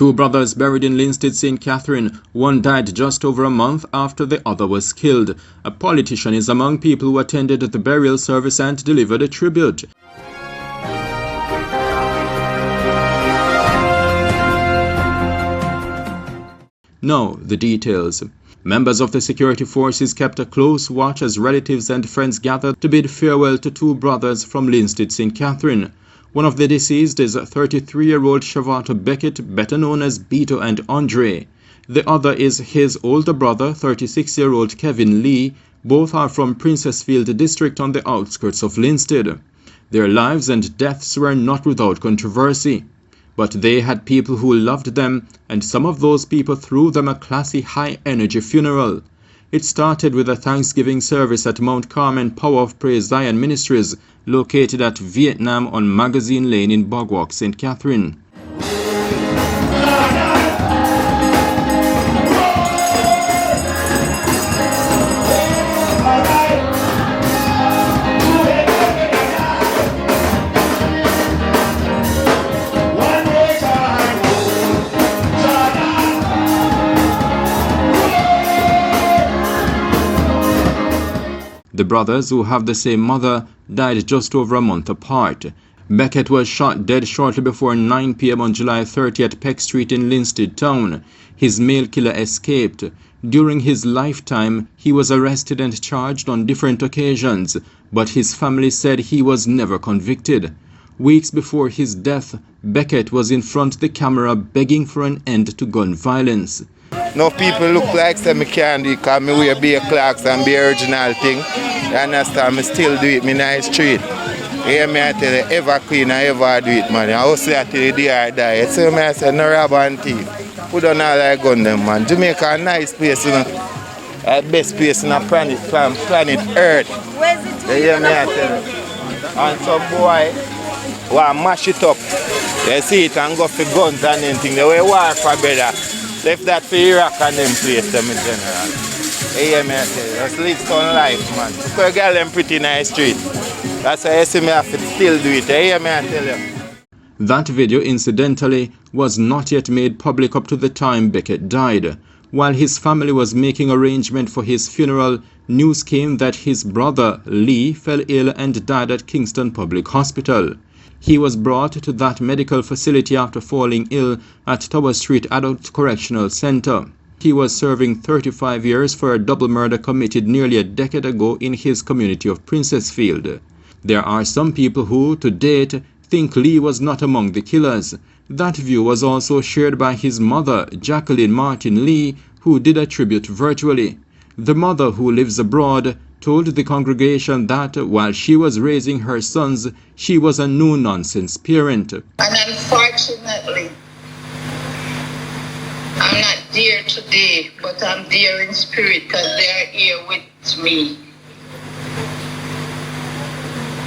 Two brothers buried in Linstead, St. Catherine. One died just over a month after the other was killed. A politician is among people who attended the burial service and delivered a tribute. Now, the details. Members of the security forces kept a close watch as relatives and friends gathered to bid farewell to two brothers from Linstead, St. Catherine. One of the deceased is 33-year-old Chevarto Beckett, better known as Beeto and Andre. The other is his older brother, 36-year-old Kevin Lee. Both are from Princessfield district on the outskirts of Linstead. Their lives and deaths were not without controversy. But they had people who loved them, and some of those people threw them a classy, high-energy funeral. It started with a Thanksgiving service at Mount Carmel Power of Praise Zion Ministries, located at Vietnam on Magazine Lane in Bogwalk, St. Catherine. The brothers, who have the same mother, died just over a month apart. Beckett was shot dead shortly before 9 p.m. on July 30 at Peck Street in Linstead town. His male killer escaped. During his lifetime, he was arrested and charged on different occasions, but his family said he was never convicted. Weeks before his death, Beckett was in front of the camera begging for an end to gun violence. No people look like say me can't do it because me wear beer clocks and be original thing. You understand? Me still do it, me nice street. Hear me I tell you, ever clean I ever do it, man. I also say till the day I die. So me I say no robber and thief. Put on all like gun them, man. Jamaica a nice place, you know. The best place in the planet Earth. Where's it? You hear me I tell you. And some boy want mash it up. They see it and go for guns and anything. They will war for better. Left that for Iraq and them place them in general. You hear me I tell you. Just live some life, man. Because girl them pretty nice street. That's why you see me have to still do it. You hear me I tell you. That video, incidentally, was not yet made public up to the time Beckett died. While his family was making arrangement for his funeral, news came that his brother Lee fell ill and died at Kingston Public Hospital. He was brought to that medical facility after falling ill at Tower Street Adult Correctional Center. He was serving 35 years for a double murder committed nearly a decade ago in his community of Princessfield. There are some people who, to date, think Lee was not among the killers. That view was also shared by his mother, Jacqueline Martin Lee, who did a tribute virtually. The mother, who lives abroad, told the congregation that while she was raising her sons, she was a no-nonsense parent. And unfortunately, I'm not there today, but I'm there in spirit because they are here with me.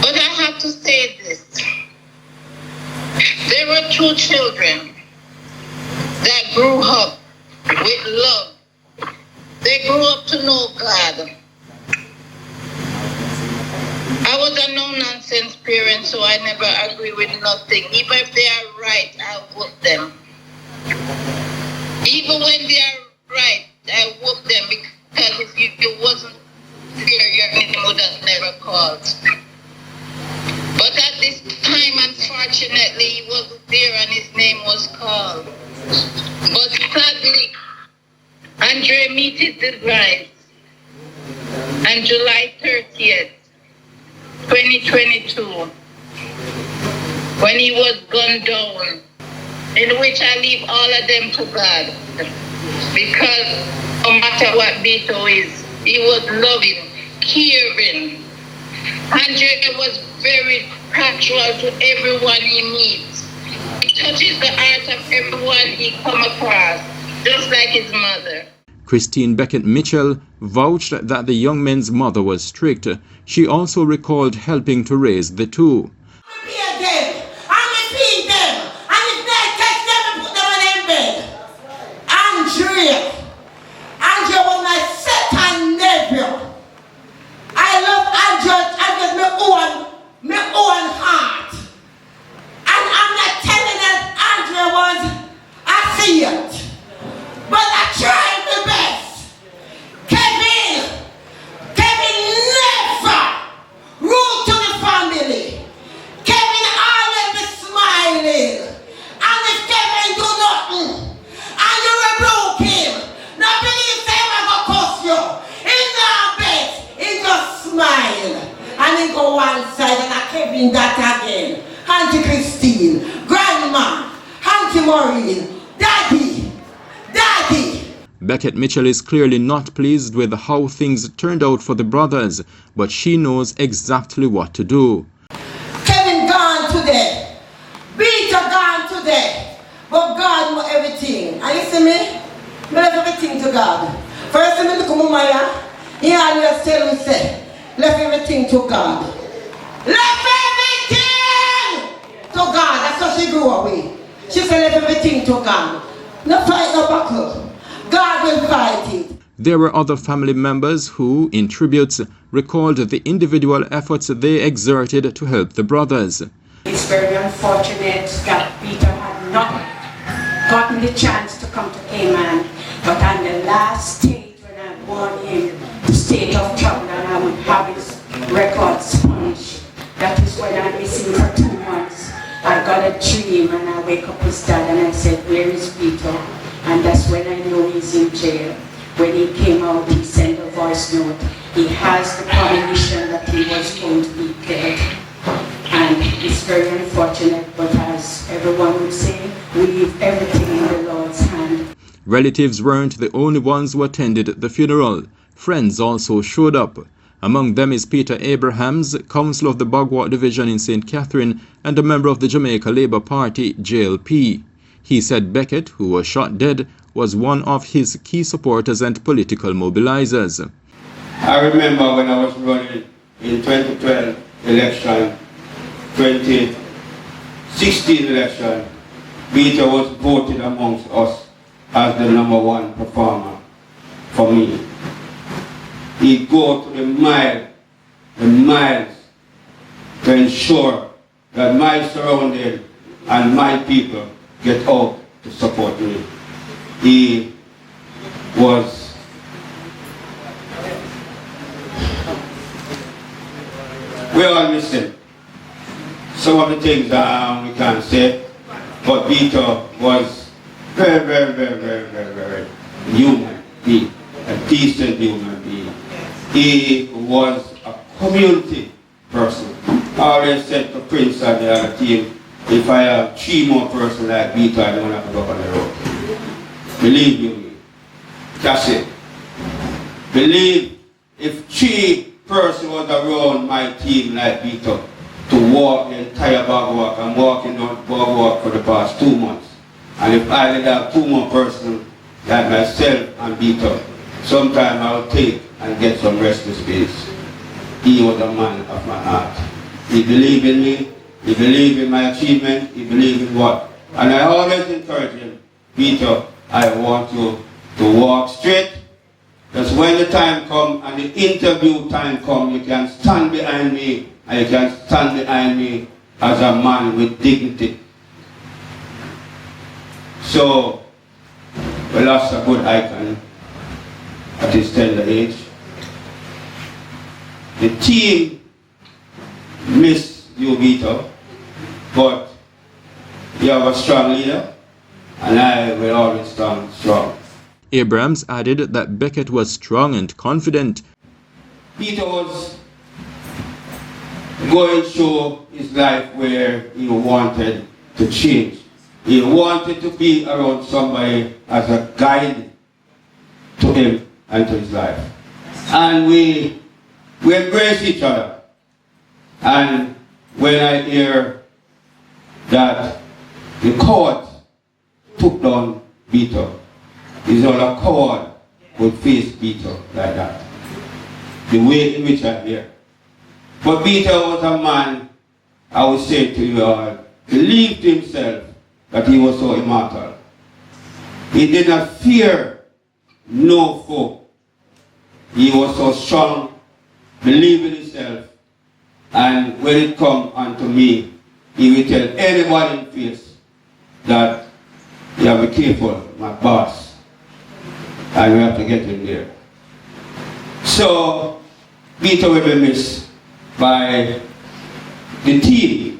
But I have to say this. There were two children that grew up with love. They grew up to know God. I was a no-nonsense parent, so I never agree with nothing. Even if they are right, I whoop them. Even when they are right, I whoop them because if you wasn't there, your name would have never called. But at this time, unfortunately, he wasn't there and his name was called. But sadly, Andre meted the demise on July 30th, 2022, when he was gunned down, in which I leave all of them to God. Because no matter what Beeto is, he was loving, caring. Andre was very punctual to everyone he meets. He touches the heart of everyone he come across, just like his mother. Christine Beckett Mitchell vouched that the young man's mother was strict. She also recalled helping to raise the two. Andre was my second nephew. I love Andre my own heart. And I'm not telling that Andre was a Daddy! Daddy! Beckett Mitchell is clearly not pleased with how things turned out for the brothers, but she knows exactly what to do. Kevin gone today. Beeto gone today. But God knows everything. And you see me? I left everything to God. First time I look at Mumaya, he always tell me, say, left everything to God. Left everything to God. That's how she grew away. She said, left everything to God. No fight, no battle. God will fight it. There were other family members who, in tributes, recalled the individual efforts they exerted to help the brothers. It's very unfortunate that Peter had not gotten the chance to come to Cayman, but on the last stage when I warned him the state of trouble and I would have his records punished, that is when I'm missing for 2 months. I got a dream and I wake up his dad and I said, where is Peter? And that's when I know he's in jail. When he came out, he sent a voice note. He has the premonition that he was going to be dead. And it's very unfortunate, but as everyone would say, we leave everything in the Lord's hand. Relatives weren't the only ones who attended the funeral. Friends also showed up. Among them is Peter Abrahams, councillor of the Bogwart Division in St. Catherine and a member of the Jamaica Labour Party, JLP. He said Beckett, who was shot dead, was one of his key supporters and political mobilizers. I remember when I was running in 2012 election, 2016 election, Beeto was voted amongst us as the #1 performer for me. He'd go to the miles to ensure that my surrounding and my people get out to support me. He was we all miss him. Some of the things we can't say, but Beeto was very human being, a decent human being. He was a community person. I always said to Prince and the other team, if I have 3 more persons like Beeto, I don't have to go on the road. Believe you, that's it. Believe if 3 persons was around my team like Beeto to walk the entire Bogwart, I'm walking down Bogwart for the past 2 months. And if I did have 2 more persons like myself and Beeto, sometime I'll take and get some restless space. He was a man of my heart. He believed in me, he believed in my achievement, he believed in what. And I always encourage him, Beeto, I want you to walk straight. Because when the time comes and the interview time comes, you can stand behind me and you can stand behind me as a man with dignity. So, we lost a good icon at his tender age. The team missed you, Beeto, but you have a strong leader, and I will always stand strong. Abrams added that Beckett was strong and confident. Beeto was going through his life where he wanted to change. He wanted to be around somebody as a guide to him and to his life. And we embrace each other. And when I hear that the court took down Beeto, is all a coward would face Beeto like that. The way in which I hear. But Beeto was a man, I would say to you all, believed himself that he was so immortal. He did not fear no foe. He was so strong, believed in himself, and when it comes unto me, he will tell anybody in face that you have to be careful, my boss. And we have to get in there. So, Beeto will be missed by the team.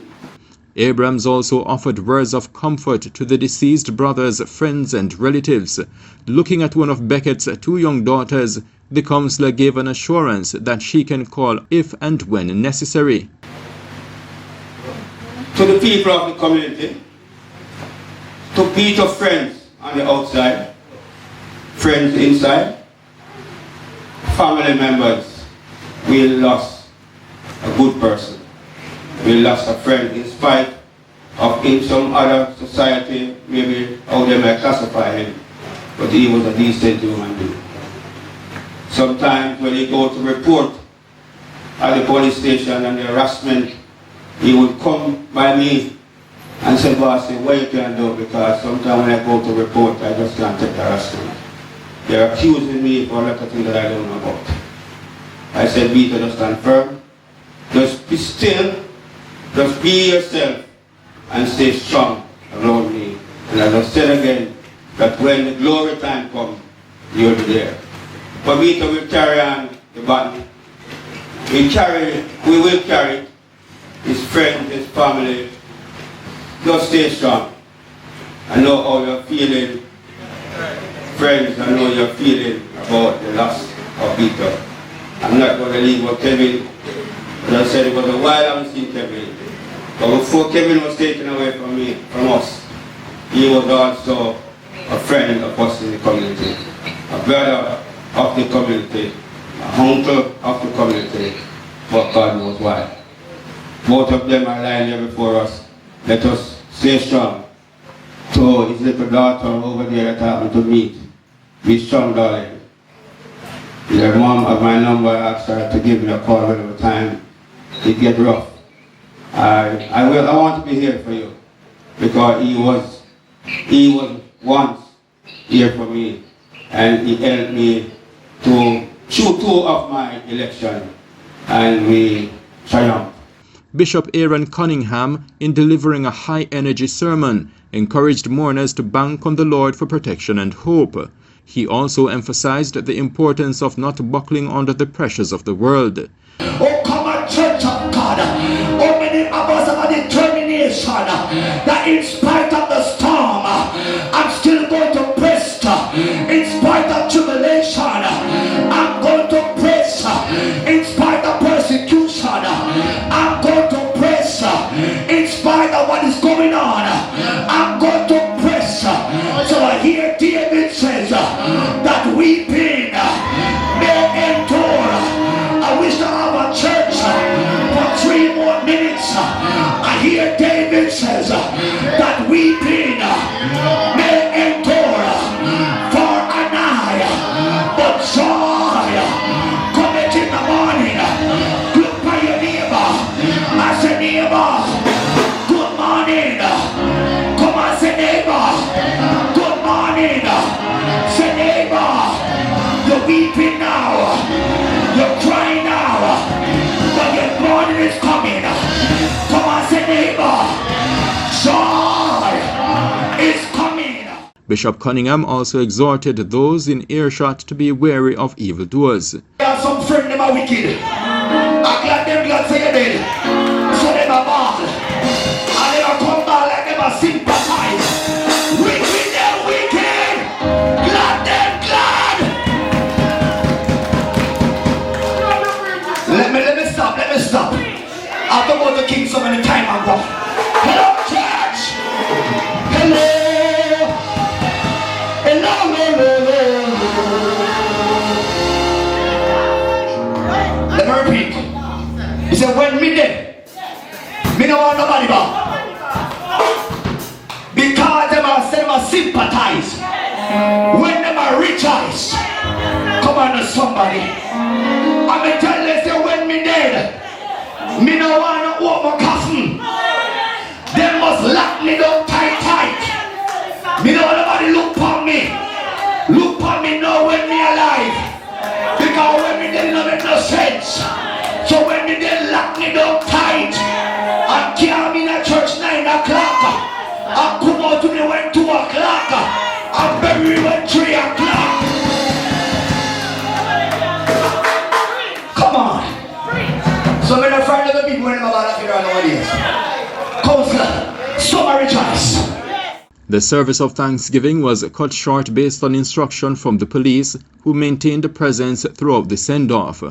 Abrams also offered words of comfort to the deceased brothers, friends and relatives. Looking at one of Beckett's 2 young daughters, the councillor gave an assurance that she can call if and when necessary. To the people of the community, to Beeto friends on the outside, friends inside, family members. We lost a good person. We lost a friend in spite of in some other society, maybe how they might classify him, but he was a decent human being. Sometimes when he go to report at the police station and the harassment, he would come by me and say, boss, what you can do, because sometimes when I go to report, I just can't take the harassment. They're accusing me for a lot of things that I don't know about. I said, Beeto, just stand firm, just be still, just be yourself, and stay strong around me. And as I said again, that when the glory time comes, you'll be there. But Beeto will carry on the baton. We will carry his friends, his family. Just stay strong. I know how you're feeling, friends, I know you're feeling about the loss of Beeto. I'm not going to leave with Kevin, but I said it was a while I haven't seen Kevin. But before Kevin was taken away from us, he was also a friend of us in the community, a brother of the community, an uncle of the community, but God knows why. Both of them are lying here before us. Let us stay strong. To his little daughter over there that happened to meet, be strong, darling. Your mom had my number, I asked her to give me a call whenever time it get rough. I want to be here for you, because he was once here for me, and he helped me to shoot 2 of my election, and we triumphed. Bishop Aaron Cunningham, in delivering a high-energy sermon, encouraged mourners to bank on the Lord for protection and hope. He also emphasized the importance of not buckling under the pressures of the world. Oh, come on, church of God. Oh, many of us have a determination that in spite of the storm, I'm still going to press. In spite of tribulation, I'm going to press. In spite of persecution, I'm going to press. In spite of what is going on, I'm going to press. So I hear David says that weeping may endure. I wish to have a church for 3 more minutes. I hear David says that weeping may endure for a night, but joy cometh in the morning. Look by your neighbor. I say, neighbor, good morning. Come on, say, neighbor, good morning. Say, neighbor, you're weeping now, you're crying now, but your morning is coming. Come on, say, neighbor, joy is coming. Bishop Cunningham also exhorted those in earshot to be wary of evildoers. I have some friends that are wicked. I'm glad them God say you're dead. So they are bad. And they are come back like them are sympathize. Wicked, they're wicked. Glad them glad. Let me stop. I've been going to Kingston so many times ago. Hello, church. Hello. Let me repeat. He said, when me dead, me don't want nobody back. Because them are sympathize. When them are rejoice. Come on, somebody. I'm going to tell you, say, when me dead, me don't want to open my coffin. They must lock me down tight. Me don't want nobody look for me. Look for me now when me alive. Because when me dead, it don't make no sense. So when me dead, lock me down tight. And carry me in a church 9 o'clock. And come out to me when 2 o'clock. And bury me when 3 o'clock. Come on. So I'm not frightened of the people when I'm about to figure out nowadays. Counselor, summer rejoice. The service of thanksgiving was cut short based on instruction from the police, who maintained a presence throughout the send-off.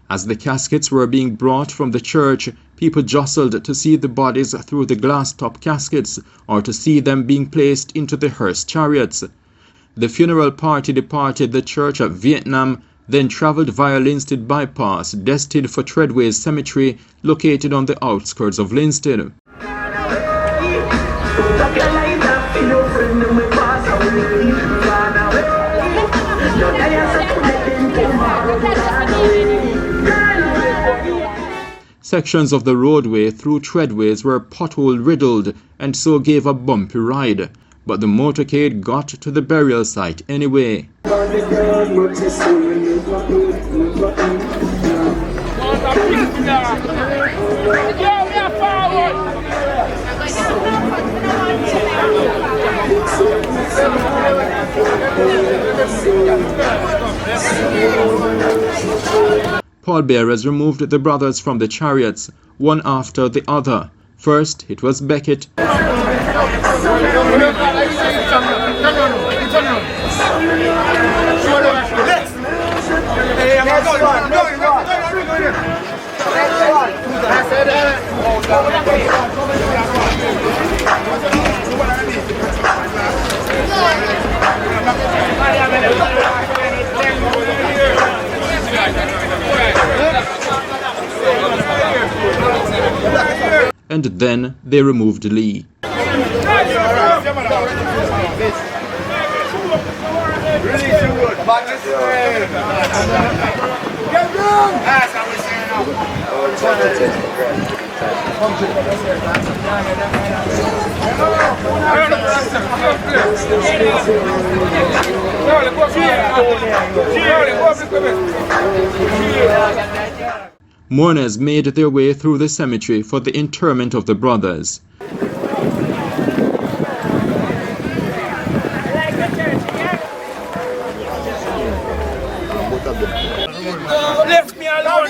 As the caskets were being brought from the church, people jostled to see the bodies through the glass-top caskets or to see them being placed into the hearse chariots. The funeral party departed the church at Vietnam, then traveled via Linstead bypass, destined for Treadways Cemetery, located on the outskirts of Linstead. Sections of the roadway through Treadways were pothole-riddled and so gave a bumpy ride, but the motorcade got to the burial site anyway. Pallbearers removed the brothers from the chariots, one after the other. First, it was Beckett. And then they removed Lee. Mourners made their way through the cemetery for the interment of the brothers. Left me alone,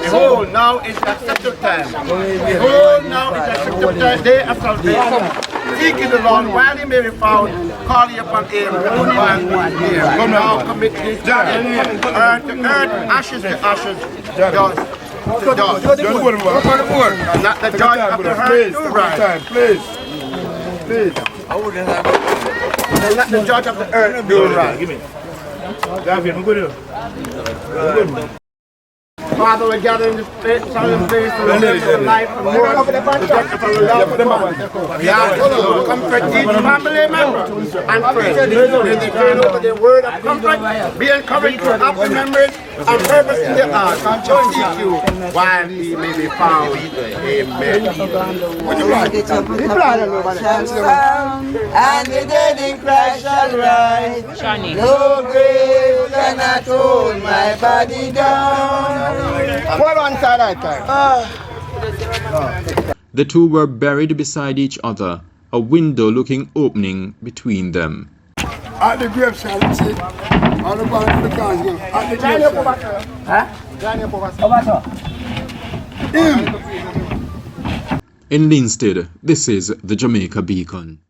Behold, now is accepted time. Behold, now is accepted time. Day of salvation. Seeking the Lord while he may be found, calling upon him while he is here. Come now, commit this judgment. Earth to earth, ashes to ashes, dust to dust. And not the judge of the earth do right. Please. And not the judge of the earth do right. Give me. Father, we gather in this place to remember life and more of the death of our loved ones. We ask you to comfort each family member and friends. May they turn over the word of comfort, be encouraged to happy memories and purpose in their hearts, and to seek you while he may be found. Amen. And the dead in Christ shall rise. No grave cannot hold my body down. The two were buried beside each other, a window-looking opening between them. At the graveside, that's it. All the body for the cars go. At the graveside. In Linstead, this is the Jamaica Beacon.